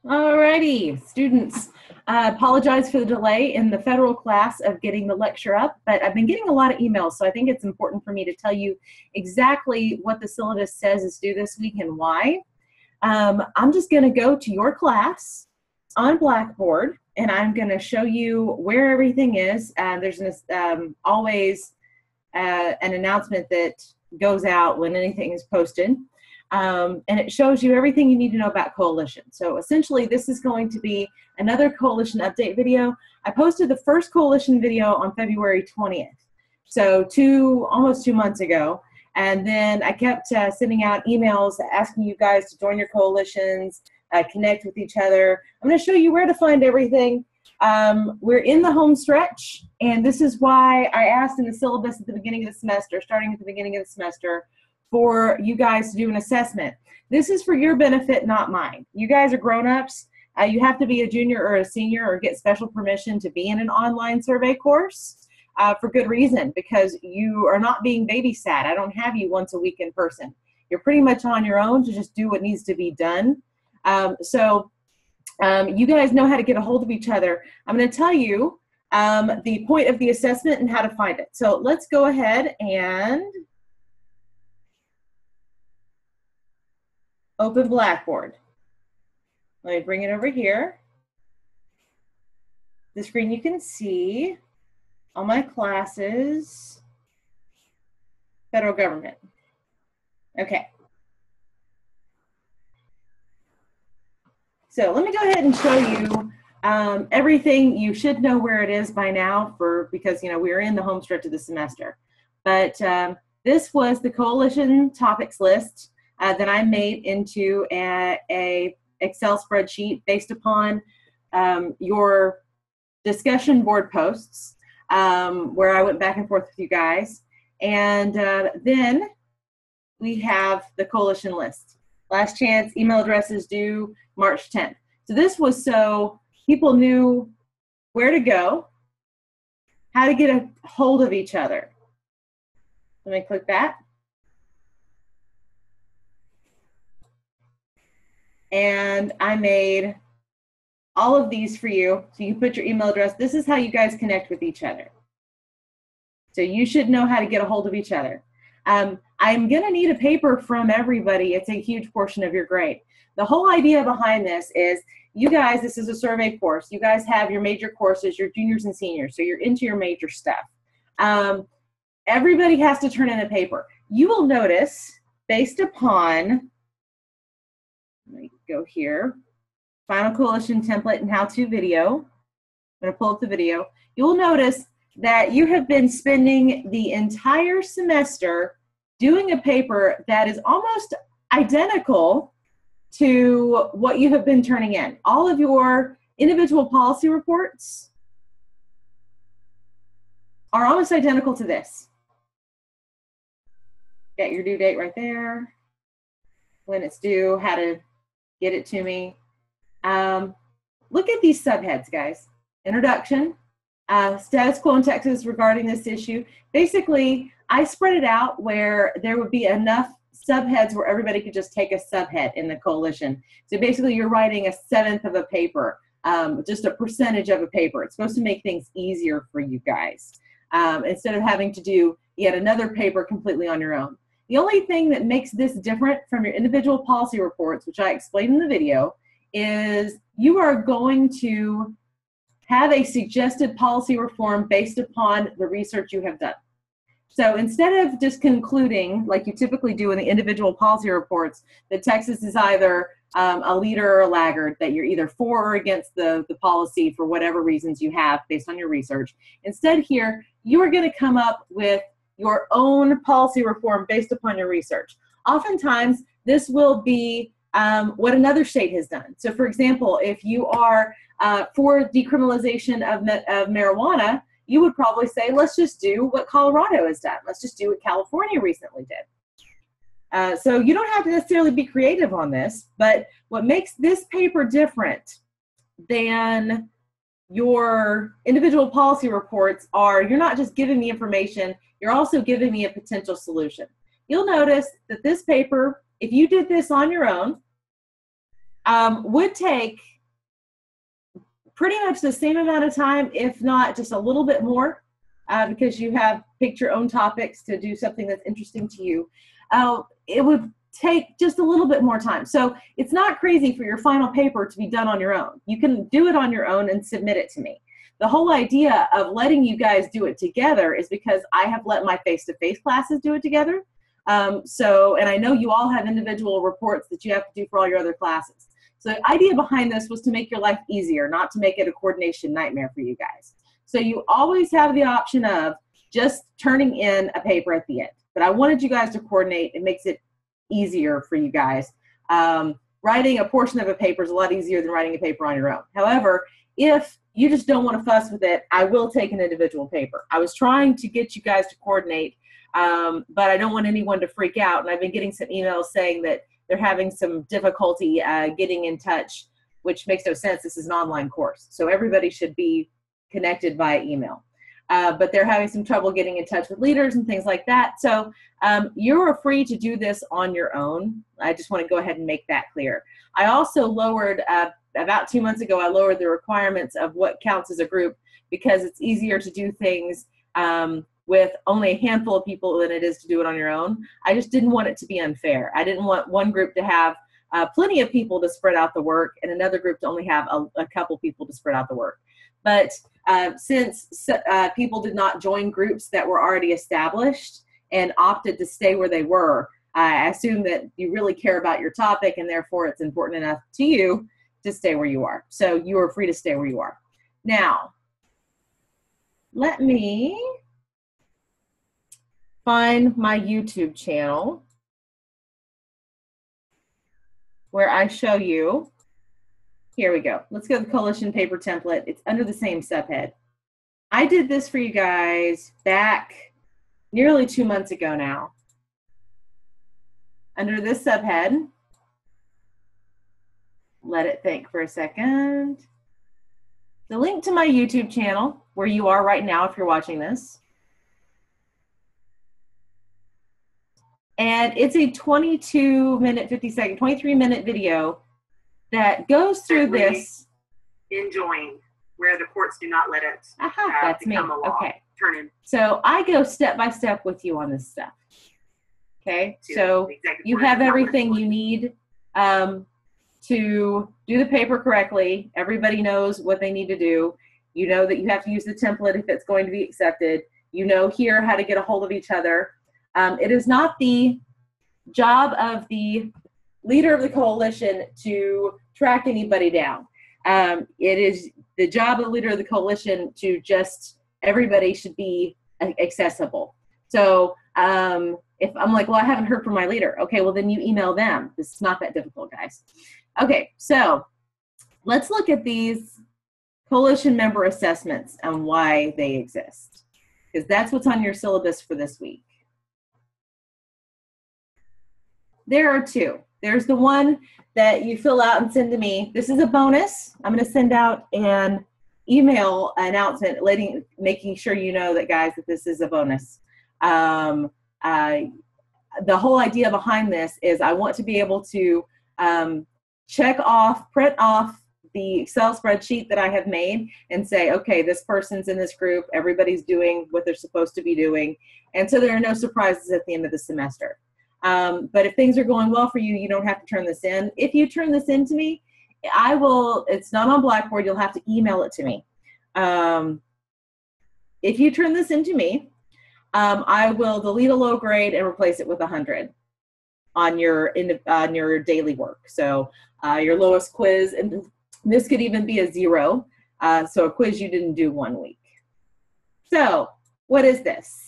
Alrighty, students, I apologize for the delay in the federal class of getting the lecture up, but I've been getting a lot of emails, so I think it's important for me to tell you exactly what the syllabus says is due this week and why. I'm just going to go to your class on Blackboard, and I'm going to show you where everything is. There's always an announcement that goes out when anything is posted. And it shows you everything you need to know about Coalition. So essentially, this is going to be another Coalition update video. I posted the first Coalition video on February 20th, so almost 2 months ago. And then I kept sending out emails asking you guys to join your coalitions, connect with each other. I'm going to show you where to find everything. We're in the home stretch, and this is why I asked in the syllabus at the beginning of the semester, starting at the beginning of the semester, for you guys to do an assessment. This is for your benefit, not mine. You guys are grown-ups. You have to be a junior or a senior or get special permission to be in an online survey course for good reason, because you are not being babysat. I don't have you once a week in person. You're pretty much on your own to just do what needs to be done. You guys know how to get a hold of each other. I'm going to tell you the point of the assessment and how to find it. So let's go ahead and open Blackboard. Let me bring it over here. The screen you can see, all my classes, federal government. Okay. So let me go ahead and show you everything. You should know where it is by now because we're in the home stretch of the semester. But this was the Coalition topics list that I made into a Excel spreadsheet based upon your discussion board posts, where I went back and forth with you guys. And then we have the Coalition list. Last chance, email addresses due March 10th. So this was so people knew where to go, how to get a hold of each other. Let me click that. And I made all of these for you. So you put your email address. This is how you guys connect with each other. So you should know how to get a hold of each other. I'm going to need a paper from everybody. It's a huge portion of your grade. The whole idea behind this is you guys, this is a survey course. You guys have your major courses, your juniors and seniors. So you're into your major stuff. Everybody has to turn in a paper. You will notice based upon, let me go here, Final Coalition template and how-to video. I'm going to pull up the video. You will notice that you have been spending the entire semester doing a paper that is almost identical to what you have been turning in. All of your individual policy reports are almost identical to this. Got your due date right there, when it's due, how to get it to me. Look at these subheads, guys. Introduction, status quo in Texas regarding this issue. Basically, I spread it out where there would be enough subheads where everybody could just take a subhead in the Coalition. So basically, you're writing 1/7 of a paper, just a percentage of a paper. It's supposed to make things easier for you guys, instead of having to do yet another paper completely on your own. The only thing that makes this different from your individual policy reports, which I explained in the video, is you are going to have a suggested policy reform based upon the research you have done. So instead of just concluding, like you typically do in the individual policy reports, that Texas is either a leader or a laggard, that you're either for or against the policy for whatever reasons you have based on your research. Instead here, you are going to come up with your own policy reform based upon your research. Oftentimes, this will be what another state has done. So for example, if you are for decriminalization of marijuana, you would probably say, let's just do what Colorado has done. Let's just do what California recently did. So you don't have to necessarily be creative on this, but what makes this paper different than your individual policy reports are you're not just giving me information, you're also giving me a potential solution. You'll notice that this paper, if you did this on your own, would take pretty much the same amount of time, if not just a little bit more, because you have picked your own topics to do something that's interesting to you. It would take just a little bit more time. So it's not crazy for your final paper to be done on your own. You can do it on your own and submit it to me. The whole idea of letting you guys do it together is because I have let my face-to-face classes do it together. And I know you all have individual reports that you have to do for all your other classes. So the idea behind this was to make your life easier, not to make it a coordination nightmare for you guys. So you always have the option of just turning in a paper at the end. But I wanted you guys to coordinate. It makes it easier for you guys. Writing a portion of a paper is a lot easier than writing a paper on your own. However, if you just don't want to fuss with it, I will take an individual paper. I was trying to get you guys to coordinate, but I don't want anyone to freak out. And I've been getting some emails saying that they're having some difficulty getting in touch, which makes no sense. This is an online course, so everybody should be connected via email. But they're having some trouble getting in touch with leaders and things like that. So you're free to do this on your own. I just want to go ahead and make that clear. I also lowered, about 2 months ago, I lowered the requirements of what counts as a group, because it's easier to do things with only a handful of people than it is to do it on your own. I just didn't want it to be unfair. I didn't want one group to have plenty of people to spread out the work and another group to only have a couple people to spread out the work. But since people did not join groups that were already established and opted to stay where they were, I assume that you really care about your topic, and therefore it's important enough to you to stay where you are. So you are free to stay where you are. Now, let me find my YouTube channel where I show you. Here we go. Let's go to the coalition paper template. It's under the same subhead. I did this for you guys back nearly 2 months ago now. Under this subhead, let it think for a second. The link to my YouTube channel, where you are right now if you're watching this. And it's a 22-minute, 50-second, 23-minute video that goes through this. Enjoying, where the courts do not let it that's become me. a law. Okay. Turn in. So I go step by step with you on this stuff. Okay, so you have everything you need to do the paper correctly. Everybody knows what they need to do. You know that you have to use the template if it's going to be accepted. You know here how to get a hold of each other. It is not the job of the leader of the coalition to track anybody down. It is the job of the leader of the coalition to just, everybody should be accessible. So if I'm like, well, I haven't heard from my leader. Okay, well then you email them. This is not that difficult, guys. Okay, so let's look at these coalition member assessments and why they exist, because that's what's on your syllabus for this week. There are two. There's the one that you fill out and send to me. This is a bonus. I'm going to send out an email announcement making sure you know that, guys, that this is a bonus. The whole idea behind this is I want to be able to print off the Excel spreadsheet that I have made and say, okay, this person's in this group, everybody's doing what they're supposed to be doing, and so there are no surprises at the end of the semester. But if things are going well for you, you don't have to turn this in. If you turn this in to me, it's not on Blackboard, you'll have to email it to me. If you turn this in to me, I will delete a low grade and replace it with 100 on your daily work. So your lowest quiz, and this could even be a 0, so a quiz you didn't do 1 week. So what is this?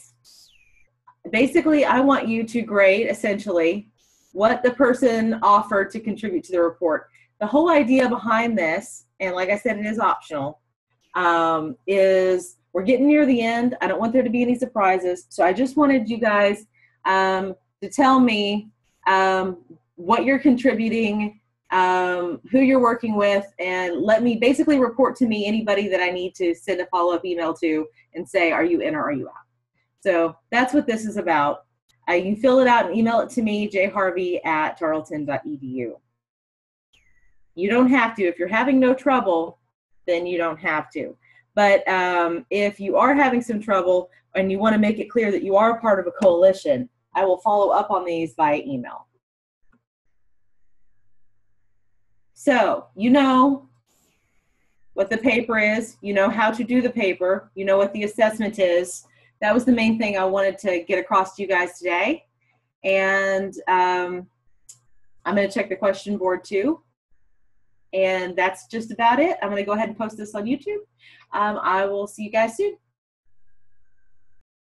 Basically, I want you to grade essentially what the person offered to contribute to the report. The whole idea behind this, and like I said, it is optional, is we're getting near the end. I don't want there to be any surprises. So I just wanted you guys to tell me what you're contributing, who you're working with, and let me basically report to me anybody that I need to send a follow-up email to and say, are you in or are you out? So that's what this is about. You can fill it out and email it to me, jharvey@tarleton.edu. You don't have to. If you're having no trouble, then you don't have to. But if you are having some trouble and you want to make it clear that you are a part of a coalition, I will follow up on these via email. So you know what the paper is, you know how to do the paper, you know what the assessment is. That was the main thing I wanted to get across to you guys today. And I'm going to check the question board too. And that's just about it. I'm going to go ahead and post this on YouTube. I will see you guys soon.